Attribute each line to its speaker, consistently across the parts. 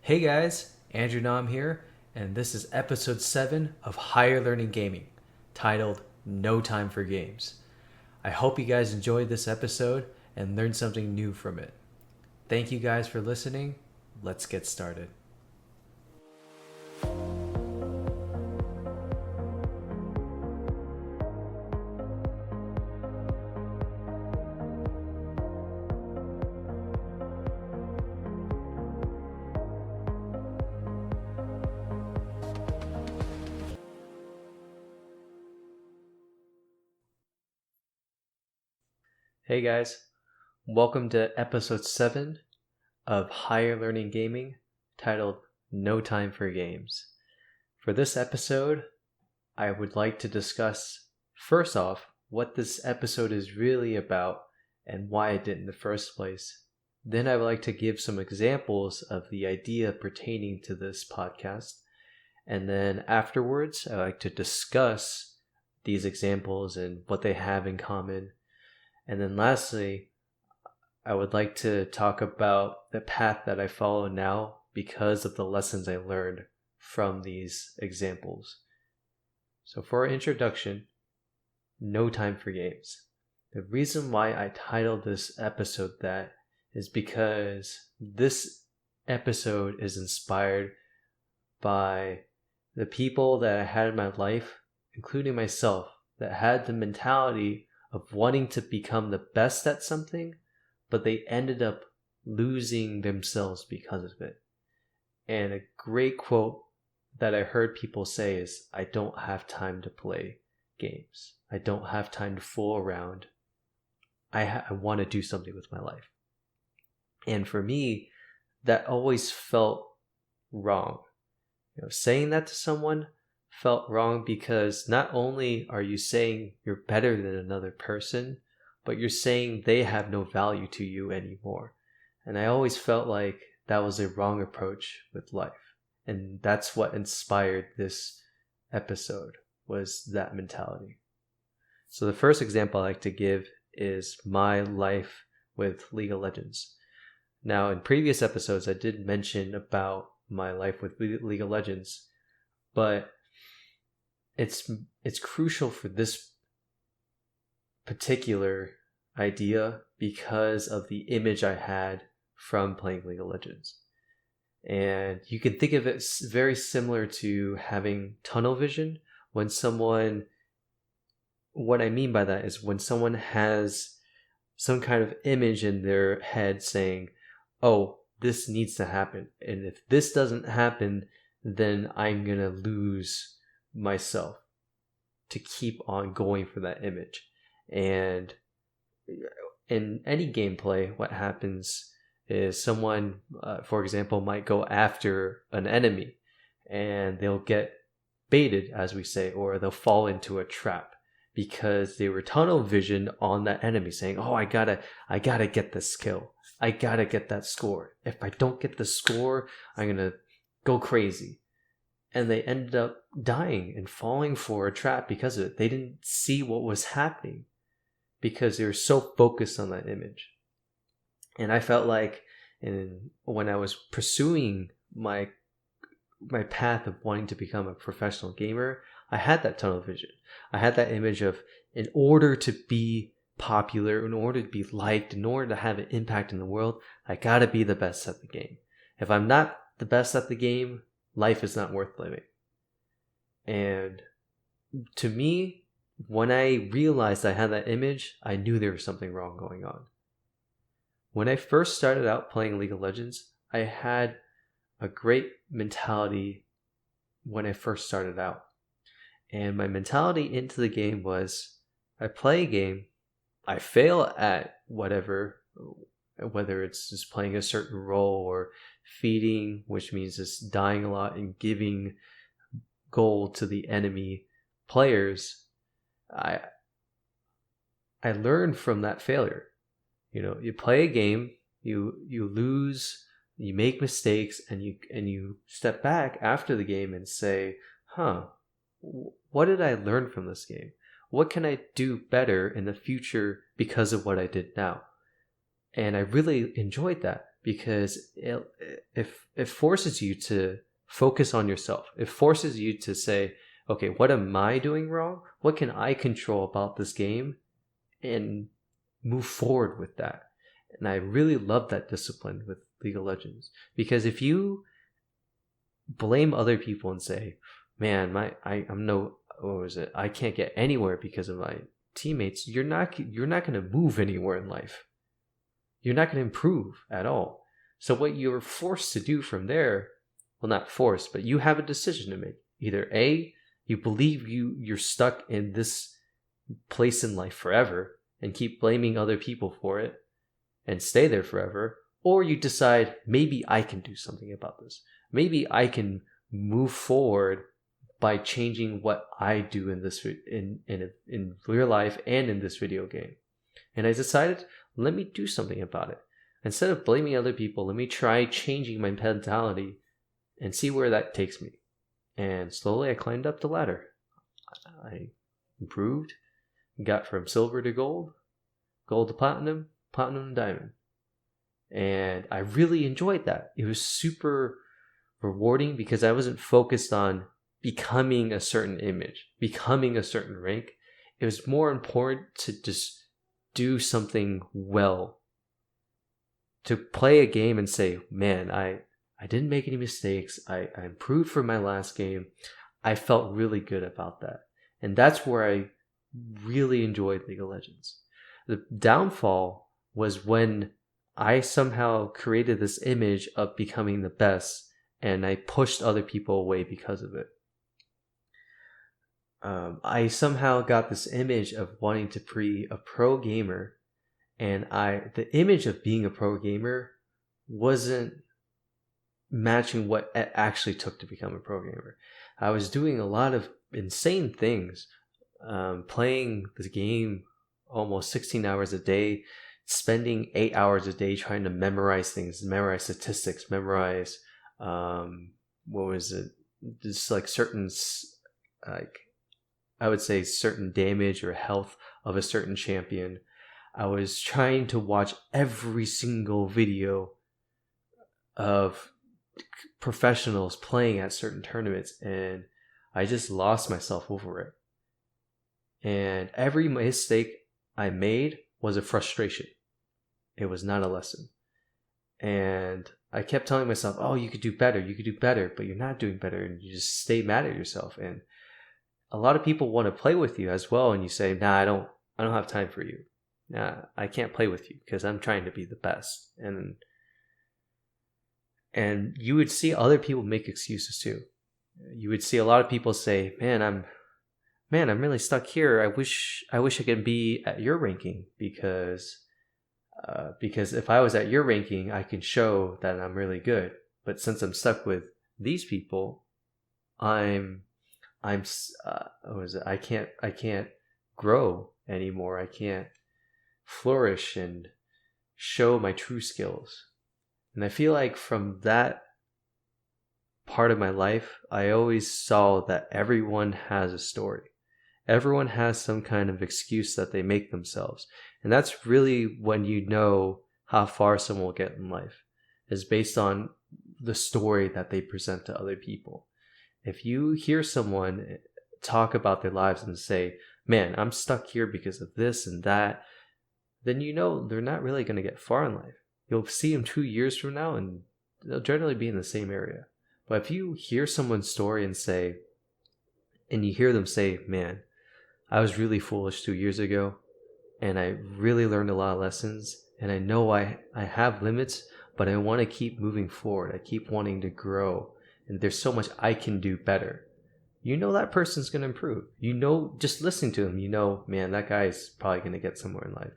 Speaker 1: Hey guys, Andrew Nam here, and this is episode 7 of Higher Learning Gaming, titled No Time for Games. I hope you guys enjoyed this episode and learned something new from it. Thank you guys for listening. Let's get started. Hey guys, welcome to episode 7 of Higher Learning Gaming, titled No Time for Games. For this episode, I would like to discuss, first off, what this episode is really about and why I did it in the first place. Then I would like to give some examples of the idea pertaining to this podcast. And then afterwards, I like to discuss these examples and what they have in common. And then lastly, I would like to talk about the path that I follow now because of the lessons I learned from these examples. So for our introduction, no time for games. The reason why I titled this episode that is because this episode is inspired by the people that I had in my life, including myself, that had the mentality of wanting to become the best at something, but they ended up losing themselves because of it. And a great quote that I heard people say is, I don't have time to play games. I don't have time to fool around. I want to do something with my life. And for me, that always felt wrong. Saying that to someone felt wrong because not only are you saying you're better than another person, but you're saying they have no value to you anymore. And I always felt like that was a wrong approach with life. And that's what inspired this episode, was that mentality. So the first example I like to give is my life with League of Legends. Now, in previous episodes, I did mention about my life with League of Legends, but it's crucial for this particular idea because of the image I had from playing League of Legends. And you can think of it very similar to having tunnel vision. What I mean by that is when someone has some kind of image in their head saying, oh, this needs to happen. And if this doesn't happen, then I'm going to lose myself, to keep on going for that image. And in any gameplay, what happens is someone, for example, might go after an enemy and they'll get baited, as we say, or they'll fall into a trap because they were tunnel vision on that enemy, saying, oh, I gotta get this kill. I gotta get that score. If I don't get the score, I'm gonna go crazy. And they ended up dying and falling for a trap because of it. They didn't see what was happening because they were so focused on that image. And I felt like when I was pursuing my path of wanting to become a professional gamer, I had that tunnel vision. I had that image of, in order to be popular, in order to be liked, in order to have an impact in the world, I gotta be the best at the game. If I'm not the best at the game, life is not worth living. And to me, when I realized I had that image, I knew there was something wrong going on. When I first started out playing League of Legends, I had a great mentality when I first started out. And my mentality into the game was, I play a game, I fail at whatever, whether it's just playing a certain role or feeding, which means just dying a lot and giving gold to the enemy players. I learned from that failure. You play a game, you lose, you make mistakes, and you step back after the game and say, what did I learn from this game? What can I do better in the future because of what I did now? And I really enjoyed that. because it forces you to focus on yourself. It forces you to say, okay, what am I doing wrong? What can I control about this game? And move forward with that. And I really love that discipline with League of Legends, because if you blame other people and say, man, I can't get anywhere because of my teammates, you're not going to move anywhere in life. You're not going to improve at all. So what you're forced to do from there, well, not forced, but you have a decision to make. Either A, you believe you're stuck in this place in life forever and keep blaming other people for it and stay there forever, or you decide, maybe I can do something about this. Maybe I can move forward by changing what I do in this in real life and in this video game. And I decided, let me do something about it. Instead of blaming other people, let me try changing my mentality and see where that takes me. And slowly I climbed up the ladder. I improved, got from silver to gold, gold to platinum, platinum to diamond. And I really enjoyed that. It was super rewarding because I wasn't focused on becoming a certain image, becoming a certain rank. It was more important to just do something well, to play a game and say, man, I didn't make any mistakes. I improved from my last game. I felt really good about that. And that's where I really enjoyed League of Legends. The downfall was when I somehow created this image of becoming the best, and I pushed other people away because of it. I somehow got this image of wanting to be a pro gamer, and the image of being a pro gamer wasn't matching what it actually took to become a pro gamer. I was doing a lot of insane things, playing the game almost 16 hours a day, spending 8 hours a day trying to memorize things, memorize statistics, memorize just like certain, like I would say certain damage or health of a certain champion. I was trying to watch every single video of professionals playing at certain tournaments, and I just lost myself over it. And every mistake I made was a frustration. It was not a lesson. And I kept telling myself, oh, you could do better, but you're not doing better, and you just stay mad at yourself. And a lot of people want to play with you as well, and you say, nah, I don't have time for you. Nah, I can't play with you because I'm trying to be the best. And you would see other people make excuses too. You would see a lot of people say, man, I'm really stuck here. I wish I could be at your ranking because if I was at your ranking, I can show that I'm really good. But since I'm stuck with these people, I can't grow anymore. I can't flourish and show my true skills. And I feel like from that part of my life, I always saw that everyone has a story. Everyone has some kind of excuse that they make themselves. And that's really when you know how far someone will get in life, is based on the story that they present to other people. If you hear someone talk about their lives and say, man, I'm stuck here because of this and that, then you know they're not really going to get far in life. You'll see them 2 years from now and they'll generally be in the same area. But if you hear someone's story and you hear them say, man, I was really foolish 2 years ago, and I really learned a lot of lessons, and I know I have limits, but I want to keep moving forward. I keep wanting to grow, and there's so much I can do better. You know that person's going to improve. You know, just listening to him, you know, man, that guy's probably going to get somewhere in life,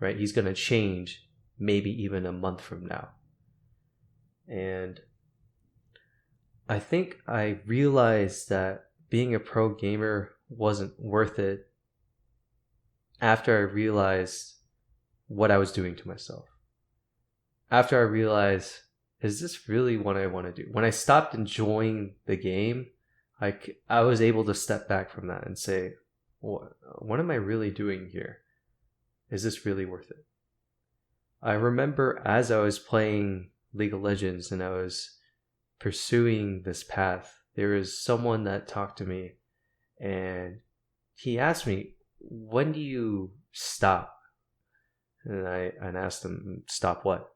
Speaker 1: right? He's going to change maybe even a month from now. And I think I realized that being a pro gamer wasn't worth it after I realized what I was doing to myself. After I realized, is this really what I want to do? When I stopped enjoying the game, I was able to step back from that and say, what am I really doing here? Is this really worth it? I remember as I was playing League of Legends and I was pursuing this path, there was someone that talked to me and he asked me, when do you stop? And I asked him, stop what?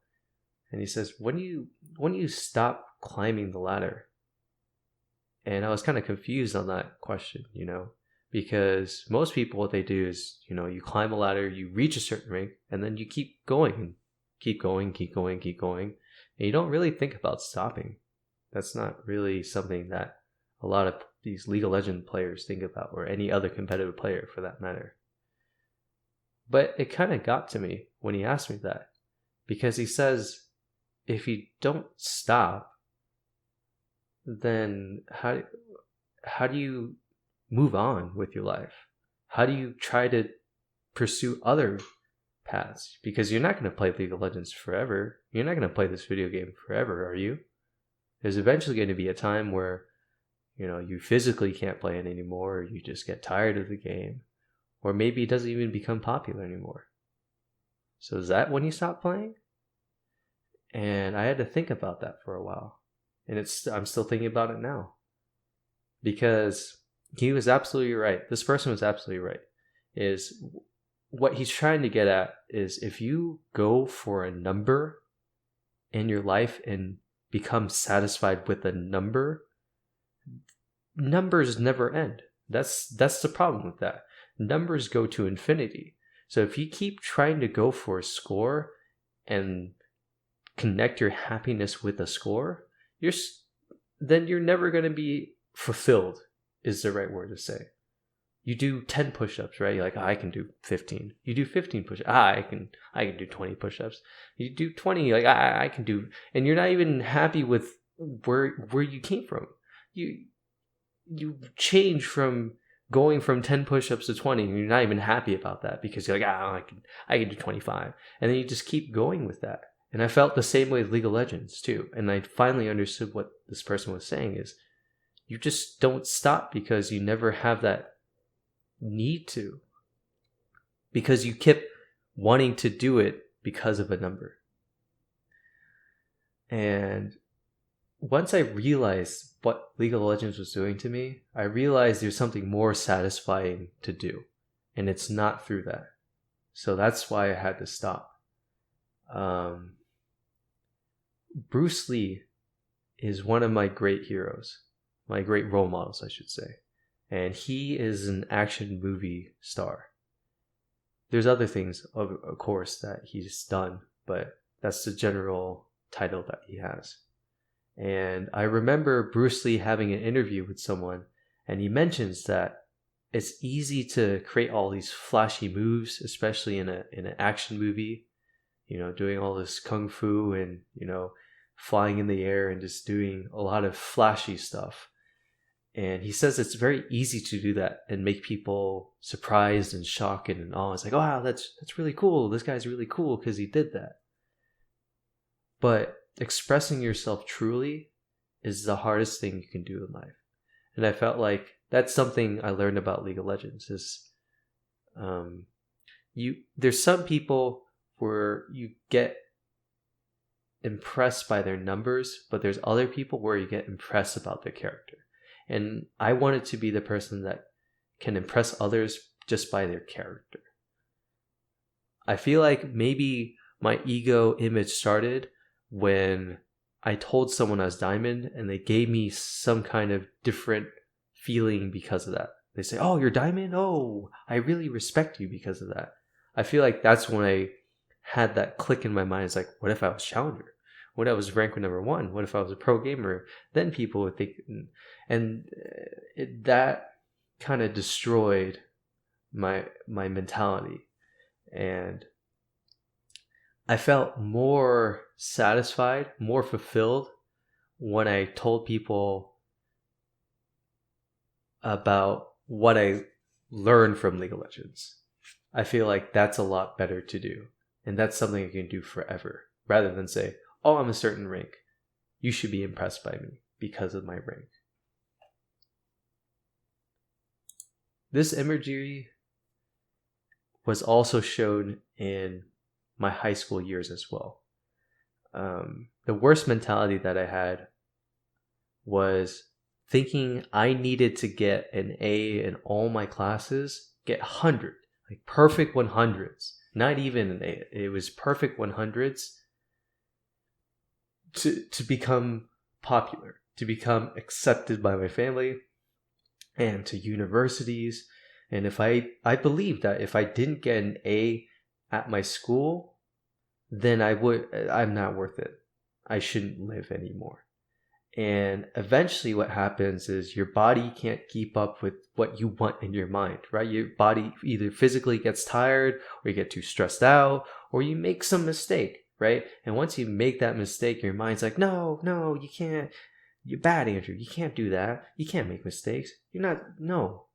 Speaker 1: And he says, when do you stop climbing the ladder? And I was kind of confused on that question, because most people, what they do is, you climb a ladder, you reach a certain rank, and then you keep going and keep going, keep going, keep going. And you don't really think about stopping. That's not really something that a lot of these League of Legends players think about, or any other competitive player for that matter. But it kind of got to me when he asked me that, because he says, if you don't stop, then how do you move on with your life? How do you try to pursue other paths? Because you're not going to play League of Legends forever. You're not going to play this video game forever, are you? There's eventually going to be a time where, you physically can't play it anymore, or you just get tired of the game, or maybe it doesn't even become popular anymore. So is that when you stop playing? And I had to think about that for a while. And I'm still thinking about it now. Because he was absolutely right. This person was absolutely right. Is what he's trying to get at is, if you go for a number in your life and become satisfied with a number, numbers never end. That's the problem with that. Numbers go to infinity. So if you keep trying to go for a score and connect your happiness with a score, then you're never going to be fulfilled, is the right word to say. You do 10 push-ups, right? You're like, I can do 15. You do 15 push-ups. I can do 20 push-ups. You do 20, like I can do, and you're not even happy with where you came from. You change from going from 10 push-ups to 20, and you're not even happy about that, because you're like, I can do 25. And then you just keep going with that. And I felt the same way with League of Legends too. And I finally understood what this person was saying is, you just don't stop because you never have that need to. Because you kept wanting to do it because of a number. And once I realized what League of Legends was doing to me, I realized there's something more satisfying to do. And it's not through that. So that's why I had to stop. Bruce Lee is one of my great heroes, my great role models, I should say. And he is an action movie star. There's other things, of course, that he's done, but that's the general title that he has. And I remember Bruce Lee having an interview with someone, and he mentions that it's easy to create all these flashy moves, especially in an action movie, doing all this kung fu and, flying in the air and just doing a lot of flashy stuff. And he says it's very easy to do that and make people surprised and shocked and awe. It's like, wow, that's really cool. This guy's really cool because he did that. But expressing yourself truly is the hardest thing you can do in life. And I felt like that's something I learned about League of Legends is there's some people where you get impressed by their numbers, but there's other people where you get impressed about their character. And I wanted to be the person that can impress others just by their character. I feel like maybe my ego image started when I told someone I was Diamond and they gave me some kind of different feeling because of that. They say, oh, you're Diamond? Oh, I really respect you because of that. I feel like that's when I had that click in my mind. It's like, what if I was Challenger? What if I was ranked number 1? What if I was a pro gamer? Then people would think, and that kind of destroyed my mentality. And I felt more satisfied, more fulfilled when I told people about what I learned from League of Legends. I feel like that's a lot better to do. And that's something I can do forever. Rather than say, oh, I'm a certain rank. You should be impressed by me because of my rank. This imagery was also shown in my high school years as well. The worst mentality that I had was thinking I needed to get an A in all my classes, get 100, like perfect 100s, not even an A. It was perfect 100s to become popular, to become accepted by my family and to universities. And if I believe that if I didn't get an A at my school, then I'm not worth it. I shouldn't live anymore. And eventually what happens is your body can't keep up with what you want in your mind, right? Your body either physically gets tired, or you get too stressed out, or you make some mistake, right? And once you make that mistake, your mind's like, no, you can't. You're bad, Andrew. You can't do that. You can't make mistakes. No.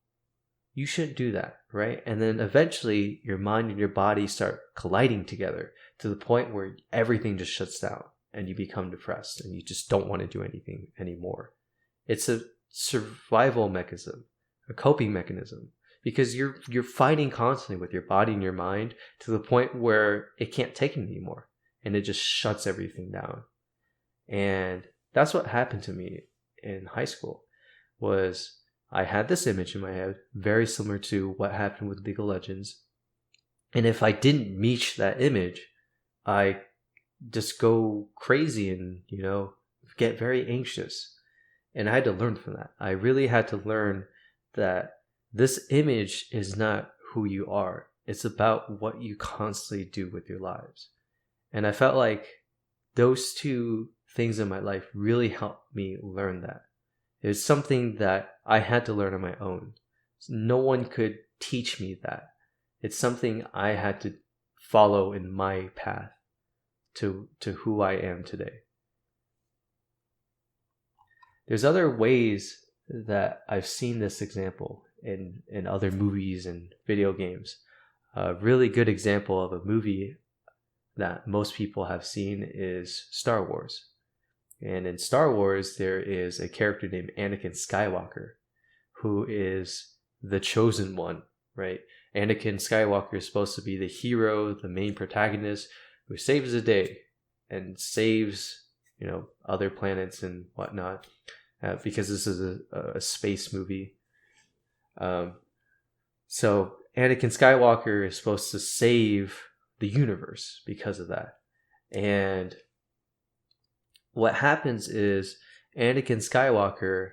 Speaker 1: You shouldn't do that, right? And then eventually your mind and your body start colliding together to the point where everything just shuts down and you become depressed and you just don't want to do anything anymore. It's a survival mechanism, a coping mechanism, because you're fighting constantly with your body and your mind to the point where it can't take it anymore and it just shuts everything down. And that's what happened to me in high school. Was I had this image in my head, very similar to what happened with League of Legends. And if I didn't meet that image, I just go crazy and, get very anxious. And I had to learn from that. I really had to learn that this image is not who you are. It's about what you constantly do with your lives. And I felt like those two things in my life really helped me learn that. It's something that I had to learn on my own. No one could teach me that. It's something I had to follow in my path to who I am today. There's other ways that I've seen this example in other movies and video games. A really good example of a movie that most people have seen is Star Wars. And in Star Wars, there is a character named Anakin Skywalker, who is the chosen one, right? Anakin Skywalker is supposed to be the hero, the main protagonist, who saves the day and saves, other planets and whatnot, because this is a space movie. So Anakin Skywalker is supposed to save the universe because of that. And what happens is Anakin Skywalker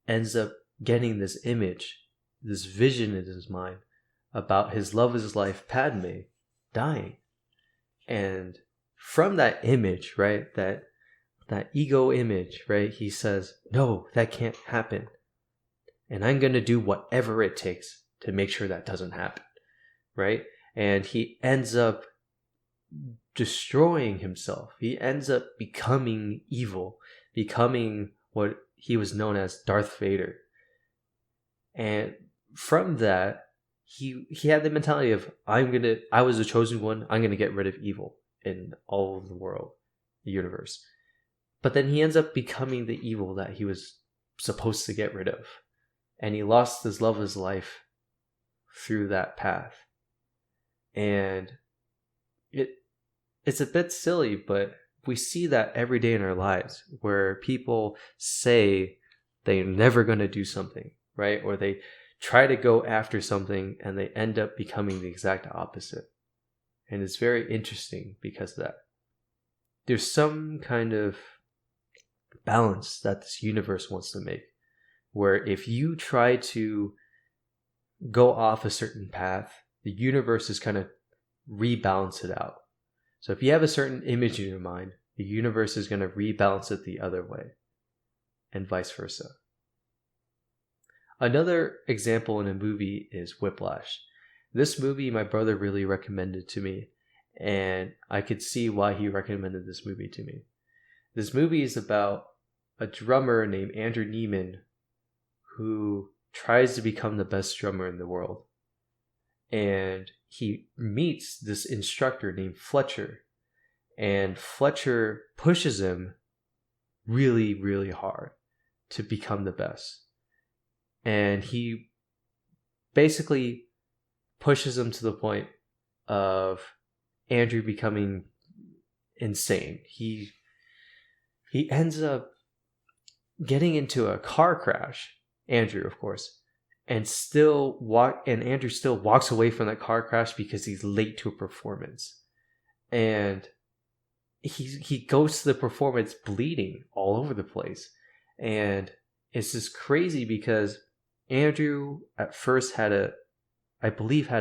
Speaker 1: ends up getting this image, this vision in his mind about his love of his life, Padme, dying. And from that image, right, that ego image, right, he says, no, that can't happen. And I'm going to do whatever it takes to make sure that doesn't happen, right? And he ends up destroying himself. He ends up becoming evil, becoming what he was known as Darth Vader. And from that, he had the mentality of, I was the chosen one, I'm going to get rid of evil in all of the world, the universe. But then he ends up becoming the evil that he was supposed to get rid of. And he lost his love of his life through that path. And it's a bit silly, but we see that every day in our lives where people say they're never going to do something, right? Or they try to go after something and they end up becoming the exact opposite. And it's very interesting because of that. There's some kind of balance that this universe wants to make, where if you try to go off a certain path, the universe is kind of rebalance it out. So if you have a certain image in your mind, the universe is going to rebalance it the other way, and vice versa. Another example in a movie is Whiplash. This movie my brother really recommended to me, and I could see why he recommended this movie to me. This movie is about a drummer named Andrew Neiman who tries to become the best drummer in the world. And he meets this instructor named Fletcher. And Fletcher pushes him really, really hard to become the best. And he basically pushes him to the point of Andrew becoming insane. He ends up getting into a car crash, Andrew, of course, and Andrew still walks away from that car crash because he's late to a performance. And he goes to the performance bleeding all over the place. And it's just crazy because Andrew at first had a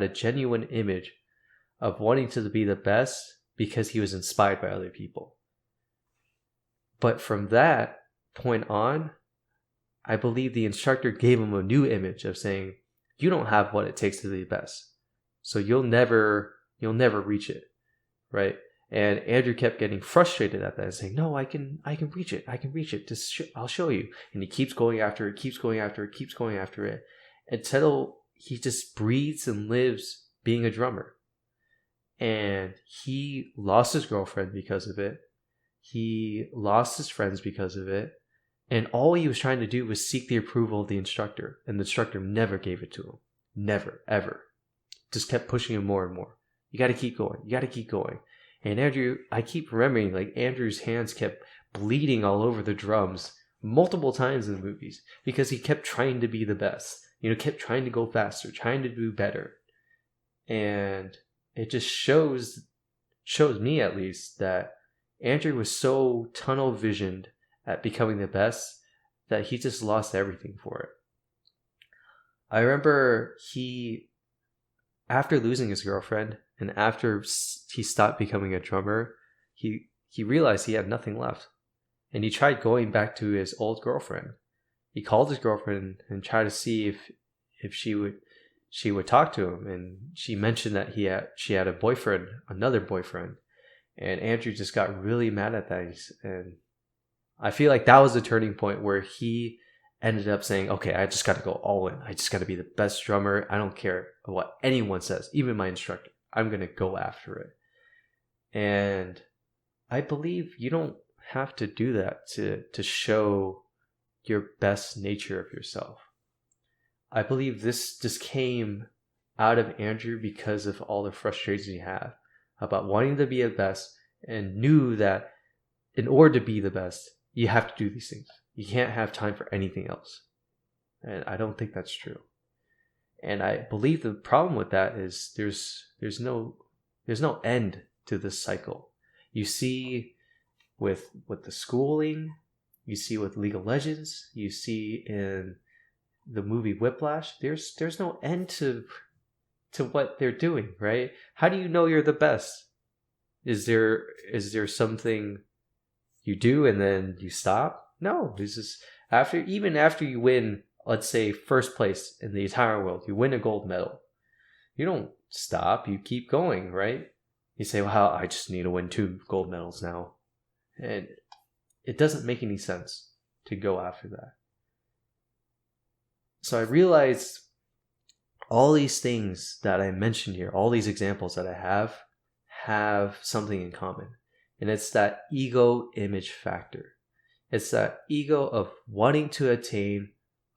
Speaker 1: genuine image of wanting to be the best because he was inspired by other people. But from that point on, I believe the instructor gave him a new image of saying, you don't have what it takes to be the best. So you'll never reach it, right? And Andrew kept getting frustrated at that and saying, no, I can reach it. I can reach it. I'll show you. And he keeps going after it until he just breathes and lives being a drummer. And he lost his girlfriend because of it. He lost his friends because of it. And all he was trying to do was seek the approval of the instructor. And the instructor never gave it to him. Never, ever. Just kept pushing him more and more. You got to keep going. You got to keep going. And Andrew, I keep remembering, like, Andrew's hands kept bleeding all over the drums multiple times in the movies because he kept trying to be the best. Kept trying to go faster, trying to do better. And it just shows me, at least, that Andrew was so tunnel visioned at becoming the best that he just lost everything for it. I remember after losing his girlfriend and after he stopped becoming a drummer, he realized he had nothing left. And he tried going back to his old girlfriend. He called his girlfriend and tried to see if she would talk to him. And she mentioned that she had another boyfriend. And Andrew just got really mad at that. And I feel like that was the turning point where he ended up saying, okay, I just got to go all in. I just got to be the best drummer. I don't care what anyone says, even my instructor. I'm going to go after it. And I believe you don't have to do that to show your best nature of yourself. I believe this just came out of Andrew because of all the frustrations he had about wanting to be the best, and knew that in order to be the best, you have to do these things. You can't have time for anything else. And I don't think that's true. And I believe the problem with that is there's no end to this cycle. You see with the schooling, you see with League of Legends, you see in the movie Whiplash, there's no end to what they're doing, right? How do you know you're the best? Is there something you do and then you stop? No, this is after you win, let's say, first place in the entire world, you win a gold medal. You don't stop, you keep going, right? You say, well, I just need to win 2 gold medals now. And it doesn't make any sense to go after that. So I realized all these things that I mentioned here, all these examples that I have something in common. And it's that ego image factor. It's that ego of wanting to attain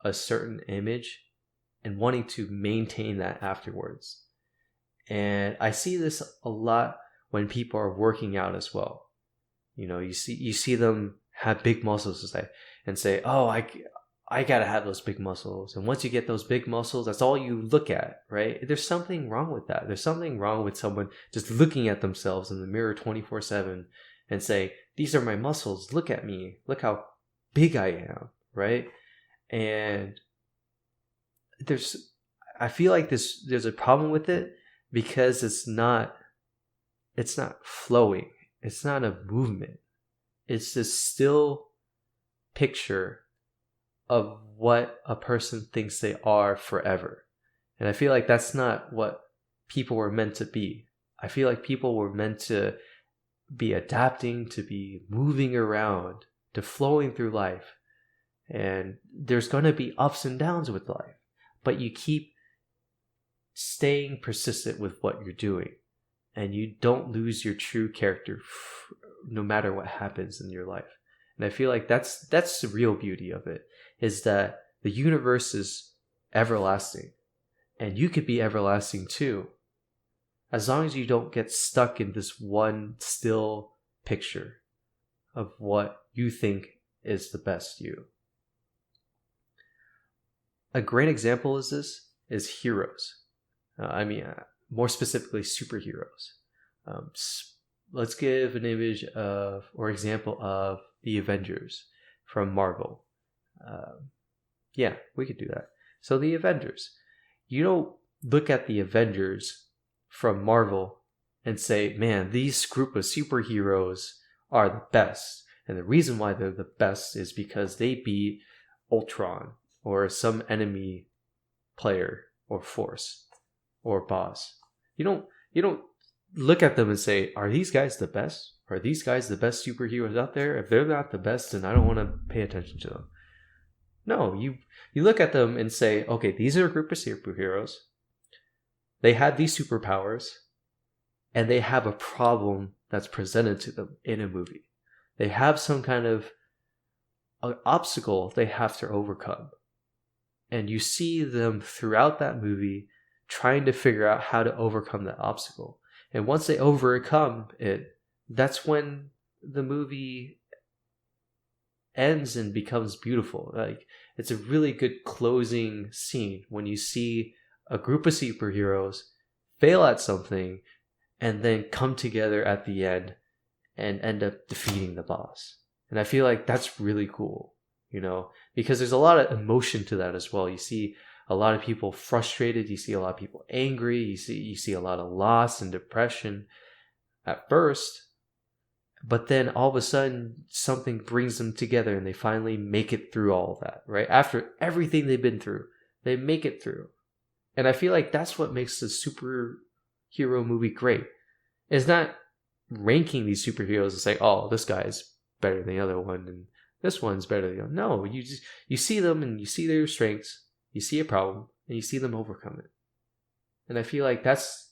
Speaker 1: a certain image and wanting to maintain that afterwards. And I see this a lot when people are working out as well. You see them have big muscles and say, oh, I gotta have those big muscles. And once you get those big muscles, that's all you look at, right? There's something wrong with that. There's something wrong with someone just looking at themselves in the mirror 24/7 and say, these are my muscles. Look at me. Look how big I am, right? And I feel like there's a problem with it because it's not flowing. It's not a movement. It's this still picture of what a person thinks they are forever. And I feel like that's not what people were meant to be. I feel like people were meant to be adapting, to be moving around, to flowing through life. And there's going to be ups and downs with life, but you keep staying persistent with what you're doing, and you don't lose your true character no matter what happens in your life. And I feel like that's the real beauty of it, is that the universe is everlasting, and you could be everlasting too. as long as you don't get stuck in this one still picture of what you think is the best you. A great example is heroes. More specifically, superheroes. Let's give an image of, or example of, the Avengers from Marvel. Yeah, we could do that. So the Avengers. You don't look at the Avengers from Marvel and say, man, these group of superheroes are the best. And the reason why they're the best is because they beat Ultron or some enemy player or force or boss. You don't look at them and say, are these guys the best? Are these guys the best superheroes out there? If they're not the best, then I don't want to pay attention to them. No, you look at them and say, okay, these are a group of superheroes. They have these superpowers, and they have a problem that's presented to them in a movie. They have some kind of an obstacle they have to overcome. And you see them throughout that movie trying to figure out how to overcome that obstacle. And once they overcome it, that's when the movie ends and becomes beautiful. Like, it's a really good closing scene when you see a group of superheroes fail at something and then come together at the end and end up defeating the boss. And I feel like that's really cool, because there's a lot of emotion to that as well. You see a lot of people frustrated, you see a lot of people angry, you see a lot of loss and depression at first, but then all of a sudden something brings them together and they finally make it through all of that, right? After everything they've been through, they make it through. And I feel like that's what makes the superhero movie great. It's not ranking these superheroes and say, oh, this guy's better than the other one and this one's better than the other. No, you see them and you see their strengths, you see a problem, and you see them overcome it. And I feel like that's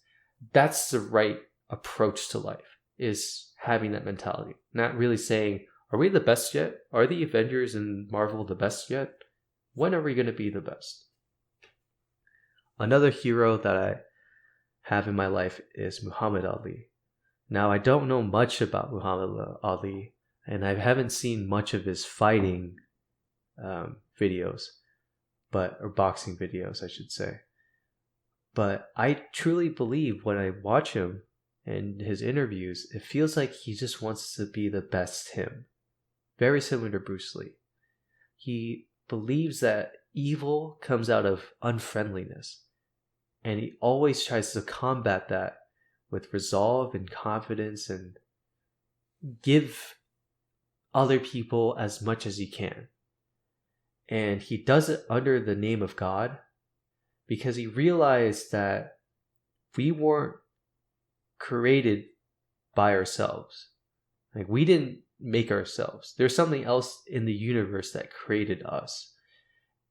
Speaker 1: the right approach to life, is having that mentality. Not really saying, are we the best yet? Are the Avengers and Marvel the best yet? When are we going to be the best? Another hero that I have in my life is Muhammad Ali. Now, I don't know much about Muhammad Ali, and I haven't seen much of his fighting videos, or boxing videos, I should say. But I truly believe when I watch him and his interviews, it feels like he just wants to be the best him. Very similar to Bruce Lee. He believes that evil comes out of unfriendliness, and he always tries to combat that with resolve and confidence and give other people as much as he can. And he does it under the name of God because he realized that we weren't created by ourselves. Like, we didn't make ourselves. There's something else in the universe that created us.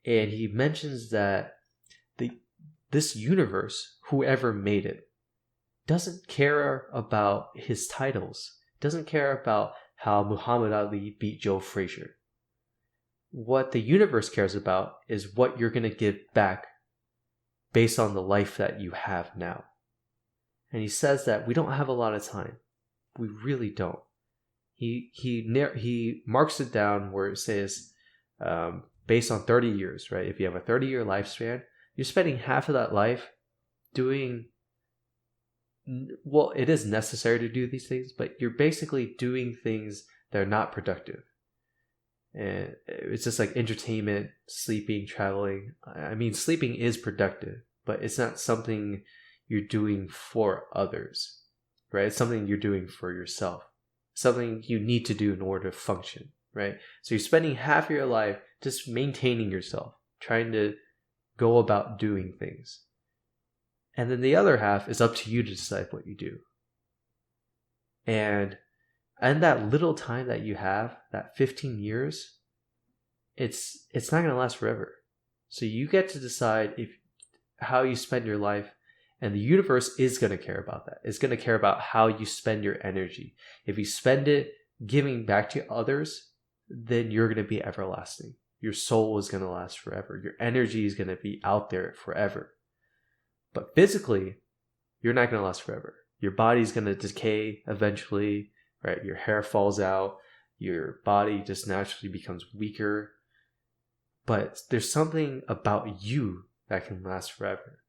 Speaker 1: And he mentions that this universe, whoever made it, doesn't care about his titles, doesn't care about how Muhammad Ali beat Joe Frazier. What the universe cares about is what you're going to give back based on the life that you have now. And he says that we don't have a lot of time. We really don't. He marks it down where it says based on 30 years, right? If you have a 30-year lifespan, you're spending half of that life doing, well, it is necessary to do these things, but you're basically doing things that are not productive. And it's just like entertainment, sleeping, traveling. I mean, sleeping is productive, but it's not something you're doing for others, right? It's something you're doing for yourself, something you need to do in order to function, right? So you're spending half of your life just maintaining yourself, trying to go about doing things. And then the other half is up to you to decide what you do. And that little time that you have, that 15 years, it's not going to last forever. So you get to decide how you spend your life, and the universe is going to care about that. It's going to care about how you spend your energy. If you spend it giving back to others, then you're going to be everlasting. Your soul is going to last forever. Your energy is going to be out there forever. But physically, you're not going to last forever. Your body's going to decay eventually, right? Your hair falls out. Your body just naturally becomes weaker. But there's something about you that can last forever.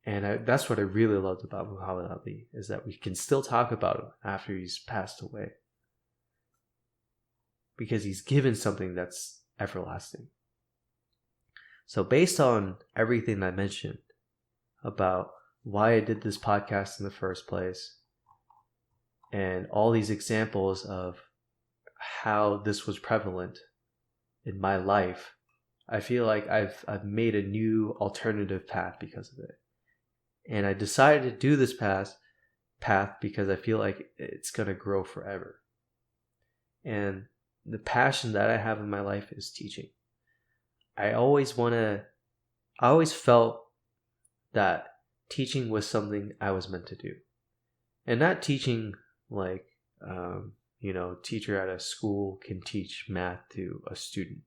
Speaker 1: And that's what I really loved about Muhammad Ali, is that we can still talk about him after he's passed away. Because he's given something that's everlasting. So based on everything I mentioned about why I did this podcast in the first place, and all these examples of how this was prevalent in my life, I feel like I've made a new alternative path because of it. And I decided to do this path because I feel like it's going to grow forever. And the passion that I have in my life is teaching. I always felt that teaching was something I was meant to do. And not teaching like, teacher at a school can teach math to a student.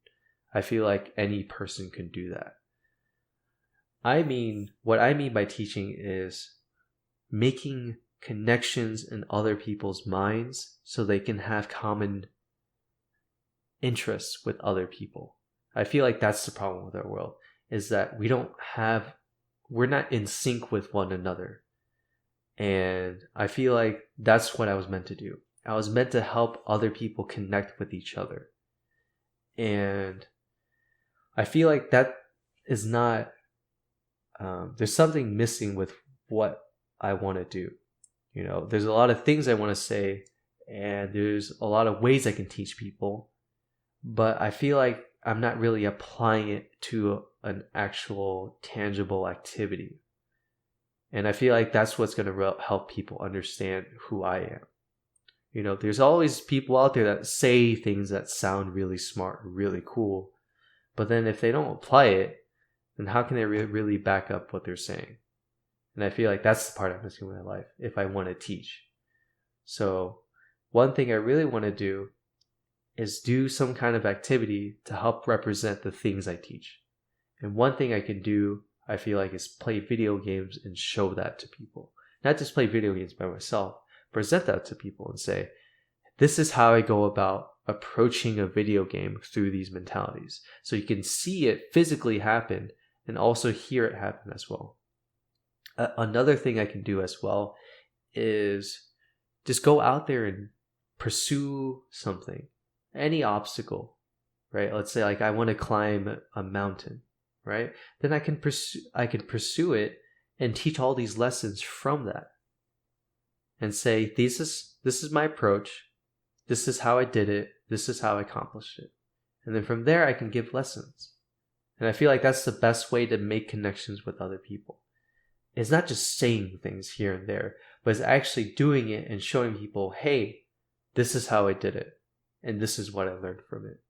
Speaker 1: I feel like any person can do that. What I mean by teaching is making connections in other people's minds so they can have common interests with other people. I feel like that's the problem with our world, is that we're not in sync with one another. And I feel like that's what I was meant to do. I was meant to help other people connect with each other. And I feel like that is not, there's something missing with what I want to do. There's a lot of things I want to say, and there's a lot of ways I can teach people, but I feel like I'm not really applying it to an actual tangible activity. And I feel like that's what's going to help people understand who I am. There's always people out there that say things that sound really smart, really cool, but then if they don't apply it, then how can they really back up what they're saying? And I feel like that's the part I'm missing in my life if I want to teach. So one thing I really want to do is do some kind of activity to help represent the things I teach. And one thing I can do, I feel like, is play video games and show that to people. Not just play video games by myself, present that to people and say, this is how I go about approaching a video game through these mentalities. So you can see it physically happen and also hear it happen as well. Another thing I can do as well is just go out there and pursue something, any obstacle, right? Let's say like I want to climb a mountain, right? Then I can pursue it and teach all these lessons from that, and say, this is my approach. This is how I did it. This is how I accomplished it. And then from there, I can give lessons. And I feel like that's the best way to make connections with other people. It's not just saying things here and there, but it's actually doing it and showing people, hey, this is how I did it. And this is what I learned from it.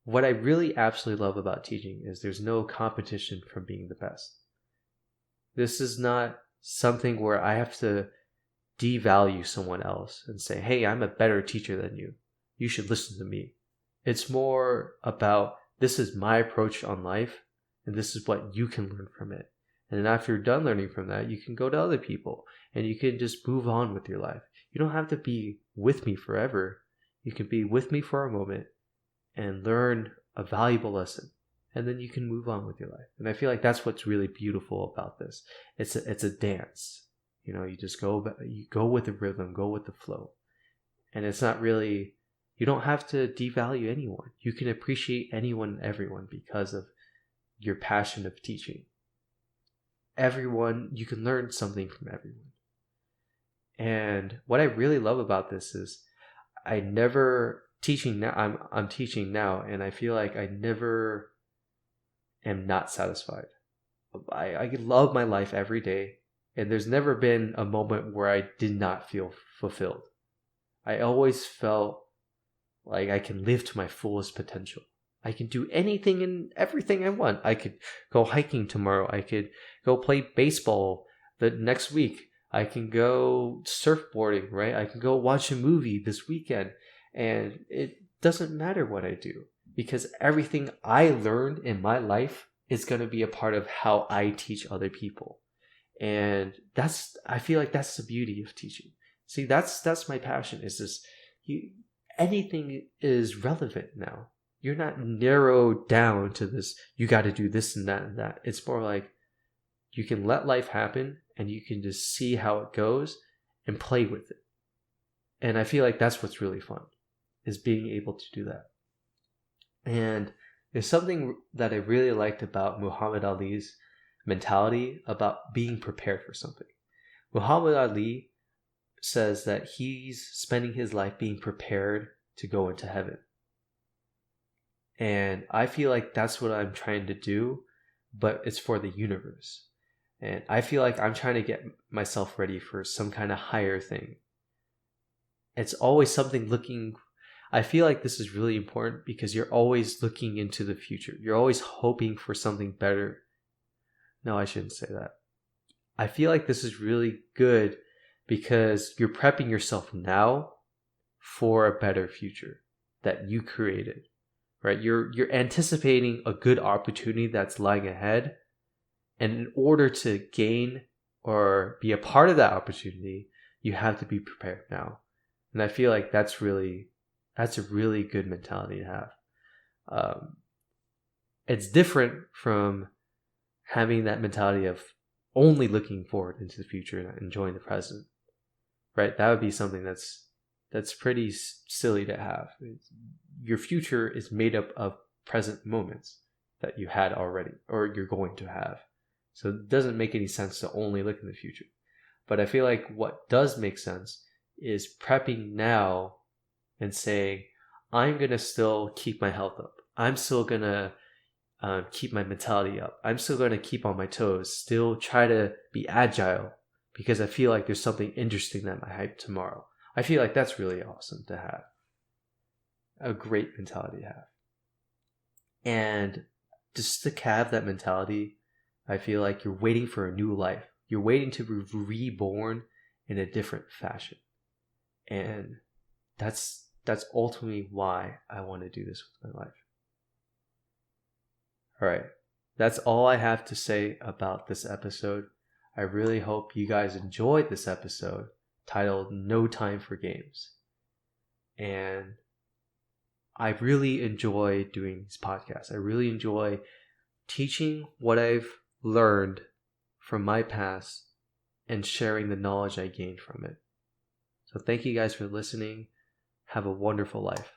Speaker 1: What I really absolutely love about teaching is there's no competition from being the best. This is not something where I have to devalue someone else and say, hey, I'm a better teacher than you. You should listen to me. It's more about, this is my approach on life, and this is what you can learn from it. And then after you're done learning from that, you can go to other people and you can just move on with your life. You don't have to be with me forever. You can be with me for a moment and learn a valuable lesson. And then you can move on with your life. And I feel like that's what's really beautiful about this. It's a dance. You just go with the rhythm, go with the flow. And it's not really, you don't have to devalue anyone. You can appreciate anyone and everyone because of your passion of teaching. You can learn something from everyone. And what I really love about this is I'm teaching now, and I feel like I never am not satisfied. I love my life every day, and there's never been a moment where I did not feel fulfilled. I always felt like I can live to my fullest potential. I can do anything and everything I want. I could go hiking tomorrow. I could go play baseball the next week. I can go surfboarding, right? I can go watch a movie this weekend. And it doesn't matter what I do, because everything I learned in my life is going to be a part of how I teach other people. And I feel like that's the beauty of teaching. See, that's my passion, is this, anything is relevant now. You're not narrowed down to this, you got to do this and that and that. It's more like you can let life happen and you can just see how it goes and play with it. And I feel like that's what's really fun, is being able to do that. And there's something that I really liked about Muhammad Ali's mentality about being prepared for something. Muhammad Ali says that he's spending his life being prepared to go into heaven. And I feel like that's what I'm trying to do, but it's for the universe. And I feel like I'm trying to get myself ready for some kind of higher thing. It's always something I feel like this is really important because you're always looking into the future. You're always hoping for something better. No, I shouldn't say that. I feel like this is really good because you're prepping yourself now for a better future that you created, right? You're anticipating a good opportunity that's lying ahead. And in order to gain or be a part of that opportunity, you have to be prepared now. And I feel like that's a really good mentality to have. It's different from having that mentality of only looking forward into the future and enjoying the present, right? That would be something that's pretty silly to have. Your future is made up of present moments that you had already or you're going to have. So it doesn't make any sense to only look in the future. But I feel like what does make sense is prepping now and saying, I'm going to still keep my health up. I'm still going to keep my mentality up. I'm still going to keep on my toes, still try to be agile because I feel like there's something interesting that might hype tomorrow. I feel like that's really awesome to have. A great mentality to have. And just to have that mentality, I feel like you're waiting for a new life. You're waiting to be reborn in a different fashion. And that's ultimately why I want to do this with my life. All right. That's all I have to say about this episode. I really hope you guys enjoyed this episode titled No Time for Games. And I really enjoy doing these podcasts. I really enjoy teaching what I've learned from my past and sharing the knowledge I gained from it. So thank you guys for listening. Have a wonderful life.